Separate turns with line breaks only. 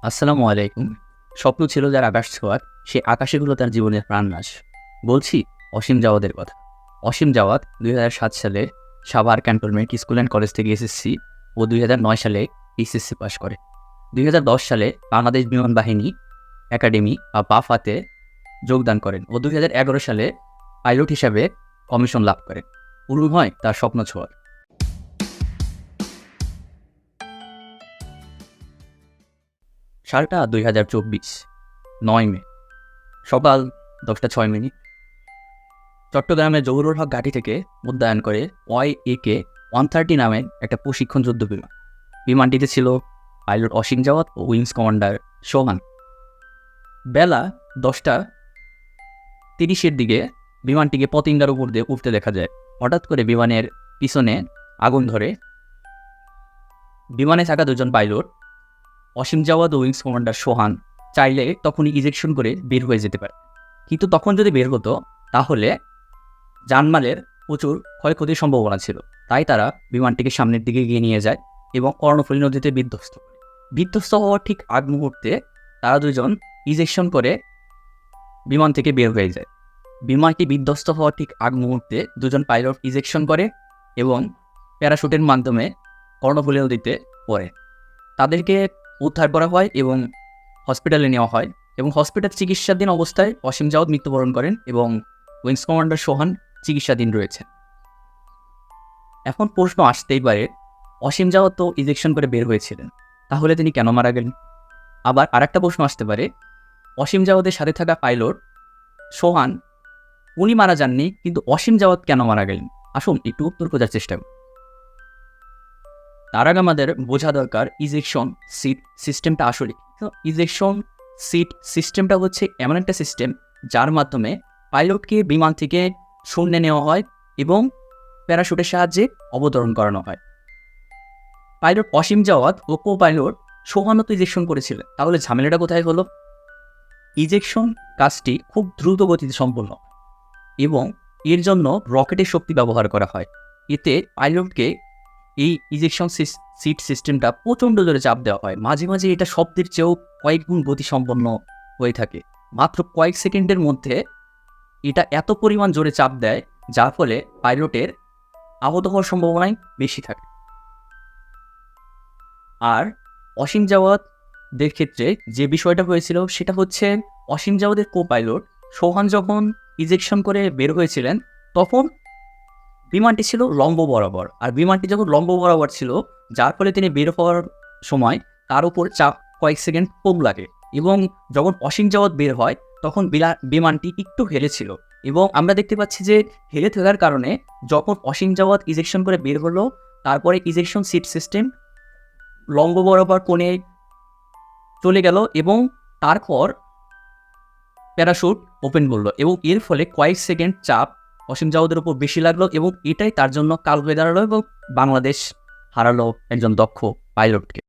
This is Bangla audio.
আসসালামু আলাইকুম। স্বপ্ন ছিল যার আকাশ ছোঁয়ার, সে আকাশেগুলো তার জীবনের প্রাণনাশ। বলছি অসীম জাওয়াদের কথা। অসীম জাওয়াদ ২০০৭ সালে Savar cantonment school and college থেকে এসএসসি ও ২০০৯ সালে এইচএসসি পাস করে। ২০১০ সালে বাংলাদেশ বিমান বাহিনী একাডেমি বা বাফাতে যোগদান করেন ও ২০১১ সালে পাইলট হিসাবে কমিশন লাভ করেন। পূরণ হয় তার স্বপ্ন ছোঁয়ার। সালটা ২০২৪, ৯ মে, সকাল ১০টা ৬ মিনিট। চট্টগ্রামের জহুরুল হক ঘাঁটি থেকে উড্ডয়ন করে YAK-130 নামের একটা প্রশিক্ষণ যুদ্ধ বিমান। বিমানটিতে ছিল পাইলট অসীম জাওয়াদ ও উইংস কমান্ডার সোহান। বেলা 10টা 30-এর দিকে বিমানটিকে পতেঙ্গার উপর দিয়ে উঠতে দেখা যায়। হঠাৎ করে বিমানের পিছনে আগুন ধরে। বিমানে থাকা দুজন পাইলট অসীম জাওয়াদ ও উইংস কমান্ডার সোহান চাইলে তখনই ইজেকশন করে বের হয়ে যেতে পারে, কিন্তু তখন যদি বের হতো তাহলে জানমালের প্রচুর ক্ষয়ক্ষতির সম্ভাবনা ছিল। তাই তারা বিমানটিকে সামনের দিকে এগিয়ে নিয়ে যায় এবং কর্ণফুলী নদীতে বিধ্বস্ত করে। বিধ্বস্ত হওয়ার ঠিক আগ মুহূর্তে তারা দুজন ইজেকশন করে বিমান থেকে বের হয়ে যায়। বিমানটি বিধ্বস্ত হওয়ার ঠিক আগ মুহূর্তে দুজন পাইলট ইজেকশন করে এবং প্যারাশুটের মাধ্যমে কর্ণফুলী নদীতে পড়ে। তাদেরকে উদ্ধার করা হয় এবং হসপিটালে নেওয়া হয় এবং হসপিটাল চিকিৎসাধীন অবস্থায় অসীম জাওয়াদ মৃত্যুবরণ করেন এবং উইংস কমান্ডার সোহান চিকিৎসাধীন রয়েছে। এখন প্রশ্ন আসতেই পারে, অসীম জাওয়াদ তো ইজেকশন করে বের হয়েছিলেন, তাহলে তিনি কেন মারা গেলেন? আবার আরেকটা প্রশ্ন আসতে পারে, অসীম জাওয়াদের সাথে থাকা পাইলট সোহান উনি মারা যাননি, কিন্তু অসীম জাওয়াদ কেন মারা গেলেন? আসুন একটু উত্তর খোঁজার চেষ্টা করি। তার আগে আমাদের বোঝা দরকার ইজেকশন সিট সিস্টেমটা আসলে তো। ইজেকশন সিট সিস্টেমটা হচ্ছে এমন একটা সিস্টেম যার মাধ্যমে পাইলটকে বিমান থেকে শূন্যে নেওয়া হয় এবং প্যারাশুটের সাহায্যে অবতরণ করানো হয়। পাইলট অসীম জাওয়াদ ও কো পাইলট সোহানও তো ইজেকশন করেছিলেন, তাহলে ঝামেলাটা কোথায় হলো? ইজেকশন কাজটি খুব দ্রুত গতিতে সম্পন্ন হয় এবং এর জন্য রকেটের শক্তি ব্যবহার করা হয়। এতে পাইলটকে এই ইজেকশন সিট সিস্টেমটা প্রচণ্ড জোরে চাপ দেওয়া হয়। মাঝে মাঝে এটা শব্দের চেয়েও কয়েক গুণ গতিসম্পন্ন হয়ে থাকে। মাত্র কয়েক সেকেন্ডের মধ্যে এটা এত পরিমাণ জোরে চাপ দেয় যার ফলে পাইলটের আহত হওয়ার সম্ভাবনাই বেশি থাকে। আর অসীম জাওয়াদের ক্ষেত্রে যে বিষয়টা হয়েছিল সেটা হচ্ছে, অসীম জাওয়াদের কো পাইলট সোহান যখন ইজেকশন করে বের হয়েছিলেন তখন বিমানটি ছিল লম্ব বরাবর, আর বিমানটি যখন লম্ব বরাবর ছিল যার ফলে তিনি বের হওয়ার সময় তার উপর চাপ কয়েক সেকেন্ড কম লাগে এবং যখন অসীম জাওয়াদ বের হয় তখন বিমানটি একটু হেলেছিল এবং আমরা দেখতে পাচ্ছি যে হেলে থাকার কারণে যখন অসীম জাওয়াদ ইজেকশন করে বের হলো তারপরে ইজেকশন সিট সিস্টেম লম্ব বরাবর কোণে চলে গেল এবং তারপর প্যারাশুট ওপেন করলো এবং এর ফলে কয়েক সেকেন্ড চাপ অসীম জাওয়াদের উপর বেশি লাগলো এবং এটাই তার জন্য কাল হয়ে দাঁড়ালো এবং বাংলাদেশ হারালো একজন দক্ষ পাইলটকে।